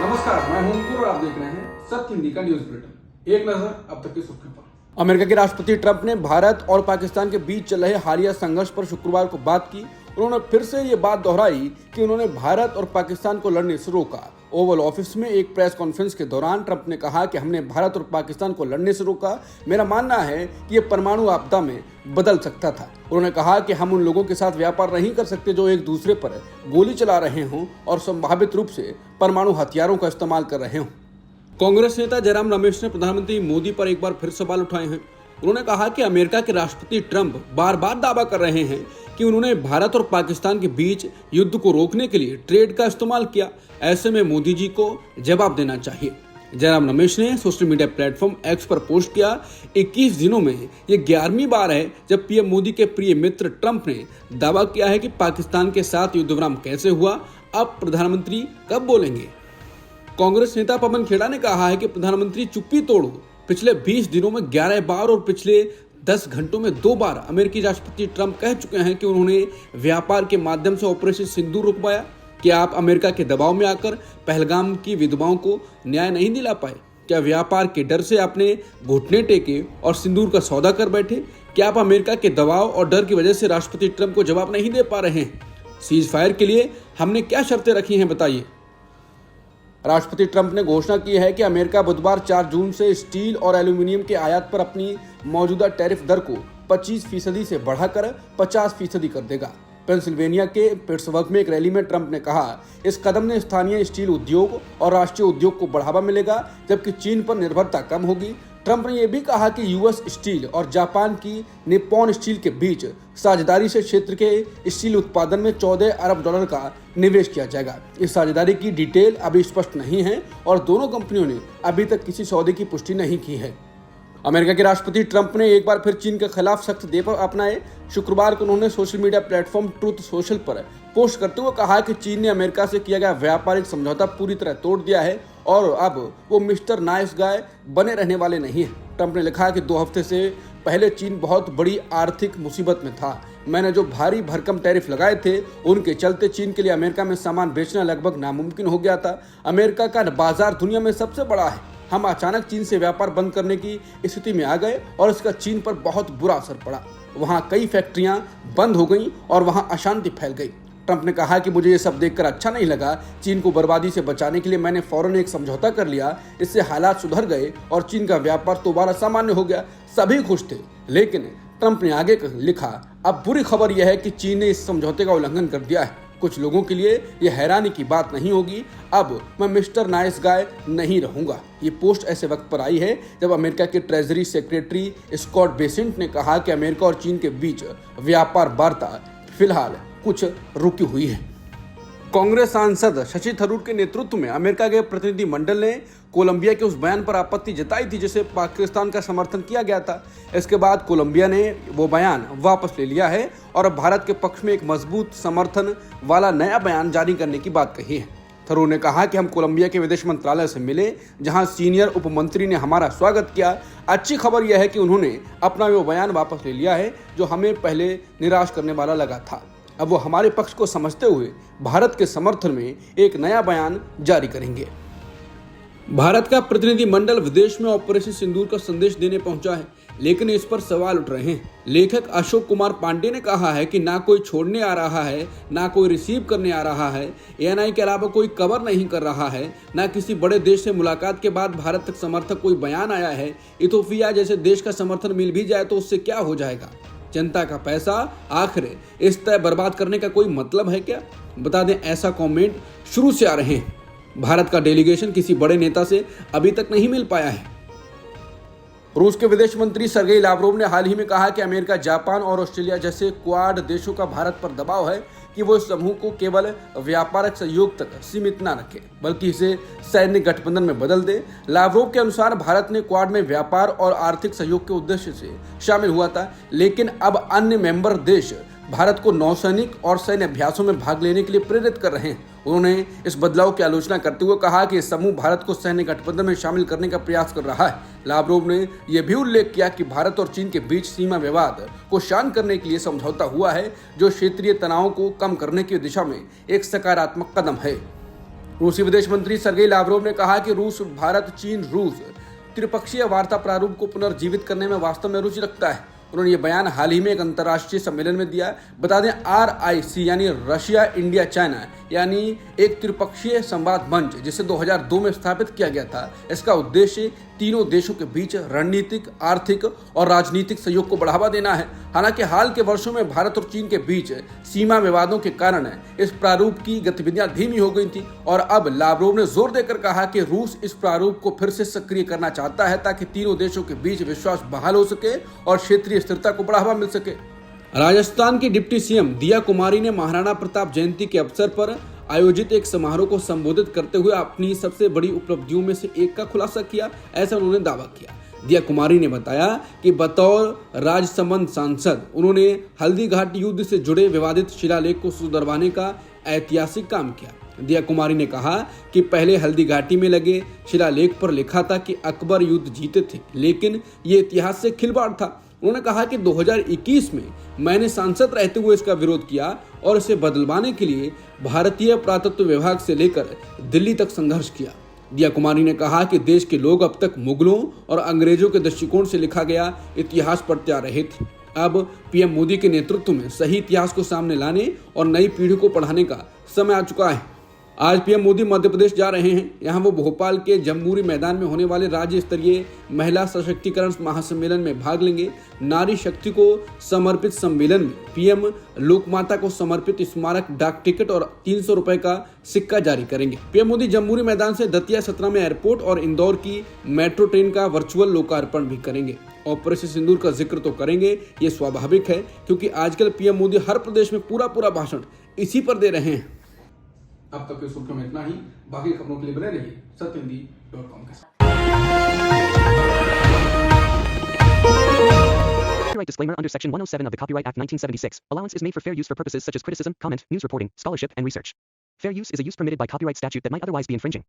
नमस्कार, मैं हूं अंकुर और आप देख रहे हैं सत्य हिंदी का न्यूज बुलेटिन। एक नजर अब तक की सुर्खियों पर। अमेरिका के राष्ट्रपति ट्रंप ने भारत और पाकिस्तान के बीच चल रहे हालिया संघर्ष पर शुक्रवार को बात की। उन्होंने फिर से ये बात दोहराई कि उन्होंने भारत और पाकिस्तान को लड़ने से रोका। ओवल ऑफिस में एक प्रेस कॉन्फ्रेंस के दौरान ट्रंप ने कहा कि हमने भारत और पाकिस्तान को लड़ने से रोका। मेरा मानना है कि ये परमाणु आपदा में बदल सकता था। उन्होंने कहा कि हम उन लोगों के साथ व्यापार नहीं कर सकते जो एक दूसरे पर गोली चला रहे हों और संभावित रूप से परमाणु हथियारों का इस्तेमाल कर रहे हों। कांग्रेस नेता जयराम रमेश ने प्रधानमंत्री मोदी पर एक बार फिर सवाल उठाए हैं। उन्होंने कहा कि अमेरिका के राष्ट्रपति ट्रंप बार बार दावा कर रहे हैं कि उन्होंने भारत और पाकिस्तान के बीच युद्ध को रोकने के लिए ट्रेड का इस्तेमाल किया। ऐसे में मोदी जी को जवाब देना चाहिए। जयराम रमेश ने सोशल मीडिया प्लेटफॉर्म एक्स पर पोस्ट किया, 21 दिनों में ये 11वीं बार है जब पीएम मोदी के प्रिय मित्र ट्रंप ने दावा किया है कि पाकिस्तान के साथ युद्ध विराम कैसे हुआ। अब प्रधानमंत्री कब बोलेंगे? कांग्रेस नेता पवन खेड़ा ने कहा है कि प्रधानमंत्री चुप्पी तोड़ो। पिछले 20 दिनों में 11 बार और पिछले 10 घंटों में 2 बार अमेरिकी राष्ट्रपति ट्रंप कह चुके हैं कि उन्होंने व्यापार के माध्यम से ऑपरेशन सिंदूर रुकवाया। क्या आप अमेरिका के दबाव में आकर पहलगाम की विधवाओं को न्याय नहीं दिला पाए? क्या व्यापार के डर से आपने घुटने टेके और सिंदूर का सौदा कर बैठे? क्या आप अमेरिका के दबाव और डर की वजह से राष्ट्रपति ट्रंप को जवाब नहीं दे पा रहे हैं? सीज फायर के लिए हमने क्या शर्तें रखी हैं, बताइए। राष्ट्रपति ट्रंप ने घोषणा की है कि अमेरिका बुधवार 4 जून से स्टील और एल्यूमिनियम के आयात पर अपनी मौजूदा टैरिफ दर को 25% से बढ़ाकर 50% कर देगा। पेंसिल्वेनिया के पिट्सबर्ग में एक रैली में ट्रंप ने कहा, इस कदम ने स्थानीय स्टील उद्योग और राष्ट्रीय उद्योग को बढ़ावा मिलेगा, जबकि चीन पर निर्भरता कम होगी। ट्रंप ने यह भी कहा कि यूएस स्टील और जापान की निप्पॉन स्टील के बीच साझेदारी से क्षेत्र के स्टील उत्पादन में $14 अरब का निवेश किया जाएगा। इस साझेदारी की डिटेल अभी स्पष्ट नहीं है और दोनों कंपनियों ने अभी तक किसी सौदे की पुष्टि नहीं की है। अमेरिका के राष्ट्रपति ट्रंप ने एक बार फिर चीन के खिलाफ सख्त देव अपनाए। शुक्रवार को उन्होंने social media platform truth social पर पोस्ट करते हुए कहा कि चीन ने अमेरिका से किया गया व्यापारिक समझौता पूरी तरह तोड़ दिया है और अब वो मिस्टर नाइस गाय बने रहने वाले नहीं है। ट्रंप ने लिखा कि 2 हफ्ते से पहले चीन बहुत बड़ी आर्थिक मुसीबत में था। मैंने जो भारी भरकम टैरिफ लगाए थे उनके चलते चीन के लिए अमेरिका में सामान बेचना लगभग नामुमकिन हो गया था। अमेरिका का बाजार दुनिया में सबसे बड़ा है। हम अचानक चीन से व्यापार बंद करने की स्थिति में आ गए और इसका चीन पर बहुत बुरा असर पड़ा। वहाँ कई फैक्ट्रियां बंद हो गईं और वहाँ अशांति फैल गई। ट्रंप ने कहा कि मुझे ये सब देखकर अच्छा नहीं लगा। चीन को बर्बादी से बचाने के लिए मैंने फौरन एक समझौता कर लिया। इससे हालात सुधर गए और चीन का व्यापार दोबारा सामान्य हो गया। सभी खुश थे। लेकिन ट्रंप ने आगे लिखा, अब बुरी खबर यह है कि चीन ने इस समझौते का उल्लंघन कर दिया है। कुछ लोगों के लिए यह हैरानी की बात नहीं होगी। अब मैं मिस्टर नाइस गाय नहीं रहूंगा। ये पोस्ट ऐसे वक्त पर आई है जब अमेरिका के ट्रेजरी सेक्रेटरी स्कॉट बेसेंट ने कहा कि अमेरिका और चीन के बीच व्यापार वार्ता फिलहाल कुछ रुकी हुई है। कांग्रेस सांसद शशि थरूर के नेतृत्व में अमेरिका के प्रतिनिधि मंडल ने कोलंबिया के उस बयान पर आपत्ति जताई थी जिसे पाकिस्तान का समर्थन किया गया था। इसके बाद कोलंबिया ने वो बयान वापस ले लिया है और अब भारत के पक्ष में एक मजबूत समर्थन वाला नया बयान जारी करने की बात कही है। थरूर ने कहा कि हम कोलंबिया के विदेश मंत्रालय से मिले, जहां सीनियर उप मंत्री ने हमारा स्वागत किया। अच्छी खबर यह है कि उन्होंने अपना वो बयान वापस ले लिया है जो हमें पहले निराश करने वाला लगा था। अब वो हमारे पक्ष को समझते हुए भारत के समर्थन में एक नया बयान जारी करेंगे। भारत का प्रतिनिधि मंडल विदेश में ऑपरेशन सिंदूर का संदेश देने पहुंचा है, लेकिन इस पर सवाल उठ रहे हैं। लेखक अशोक कुमार पांडे ने कहा है कि ना कोई छोड़ने आ रहा है, ना कोई रिसीव करने आ रहा है। एएनआई के अलावा कोई कवर नहीं कर रहा है। ना किसी बड़े देश से मुलाकात के बाद भारत तक समर्थक कोई बयान आया है। इथोपिया जैसे देश का समर्थन मिल भी जाए तो उससे क्या हो जाएगा? जनता का पैसा आखिर इस तरह बर्बाद करने का कोई मतलब है क्या? बता दें, ऐसा कमेंट शुरू से आ रहे हैं। भारत का डेलीगेशन किसी बड़े नेता से अभी तक नहीं मिल पाया है। रूस के विदेश मंत्री सर्गेई लावरोव ने हाल ही में कहा कि अमेरिका, जापान और ऑस्ट्रेलिया जैसे क्वाड देशों का भारत पर दबाव है कि वो इस समूह को केवल व्यापारिक सहयोग तक सीमित न रखे, बल्कि इसे सैन्य गठबंधन में बदल दे। लावरोव के अनुसार भारत ने क्वाड में व्यापार और आर्थिक सहयोग के उद्देश्य से शामिल हुआ था, लेकिन अब अन्य मेंबर देश भारत को नौसैनिक और सैन्य अभ्यासों में भाग लेने के लिए प्रेरित कर रहे हैं। उन्होंने इस बदलाव की आलोचना करते हुए कहा कि समूह भारत को सैन्य गठबंधन में शामिल करने का प्रयास कर रहा है। लावरोव ने यह भी उल्लेख किया कि भारत और चीन के बीच सीमा विवाद को शांत करने के लिए समझौता हुआ है, जो क्षेत्रीय तनाव को कम करने की दिशा में एक सकारात्मक कदम है। रूसी विदेश मंत्री सर्गेई लावरोव ने कहा कि रूस भारत चीन रूस त्रिपक्षीय वार्ता प्रारूप को पुनर्जीवित करने में वास्तव में रुचि रखता है। उन्होंने ये बयान हाल ही में एक अंतर्राष्ट्रीय सम्मेलन में दिया। बता दें RIC यानी रशिया इंडिया चाइना यानी एक त्रिपक्षीय संवाद मंच जिसे 2002 में स्थापित किया गया था। इसका उद्देश्य तीनों देशों के बीच रणनीतिक, आर्थिक और राजनीतिक सहयोग को बढ़ावा देना है। हालांकि हाल के वर्षों में भारत और चीन के बीच सीमा विवादों के कारण इस प्रारूप की गतिविधियां धीमी हो गई थी और अब लावरोव ने जोर देकर कहा कि रूस इस प्रारूप को फिर से सक्रिय करना चाहता है ताकि तीनों देशों के बीच विश्वास बहाल हो सके और क्षेत्रीय स्थिरता को बढ़ावा मिल सके। राजस्थान की डिप्टी CM दिया कुमारी ने महाराणा प्रताप जयंती के अवसर पर आयोजित एक समारोह को संबोधित करते हुए अपनी सबसे बड़ी उपलब्धियों में से एक का खुलासा किया, ऐसा उन्होंने दावा किया। दिया कुमारी ने बताया कि बतौर राजसमंद सांसद उन्होंने हल्दीघाटी युद्ध से जुड़े विवादित शिलालेख को सुधरवाने का ऐतिहासिक काम किया। दिया कुमारी ने कहा कि पहले हल्दीघाटी में लगे शिलालेख पर लिखा था कि अकबर युद्ध जीते थे, लेकिन ये इतिहास से खिलवाड़ था। उन्होंने कहा कि 2021 में मैंने सांसद रहते हुए इसका विरोध किया और इसे बदलवाने के लिए भारतीय पुरातत्व विभाग से लेकर दिल्ली तक संघर्ष किया। दिया कुमारी ने कहा कि देश के लोग अब तक मुगलों और अंग्रेजों के दृष्टिकोण से लिखा गया इतिहास पढ़ते आ रहे थे। अब PM मोदी के नेतृत्व में सही इतिहास को सामने लाने और नई पीढ़ी को पढ़ाने का समय आ चुका है। आज PM मोदी मध्य प्रदेश जा रहे हैं। यहाँ वो भोपाल के जम्बूरी मैदान में होने वाले राज्य स्तरीय महिला सशक्तिकरण महासम्मेलन में भाग लेंगे। नारी शक्ति को समर्पित सम्मेलन में PM लोकमाता को समर्पित स्मारक डाक टिकट और 300 रुपए का सिक्का जारी करेंगे। PM मोदी जम्बूरी मैदान से दतिया 17 में एयरपोर्ट और इंदौर की मेट्रो ट्रेन का वर्चुअल लोकार्पण भी करेंगे। ऑपरेशन सिंदूर का जिक्र तो करेंगे, ये स्वाभाविक है क्योंकि आजकल PM मोदी हर प्रदेश में पूरा भाषण इसी पर दे रहे हैं। अब तक की सुर्खियों में इतना ही। बाकी खबरों के लिए बने रहिए सत्यहिंदी.com के साथ। Copyright disclaimer under Section 107 of the Copyright Act 1976. Allowance is made for fair use for purposes such as criticism, comment, news reporting, scholarship, and research. Fair use is a use permitted by copyright statute that might otherwise be infringing.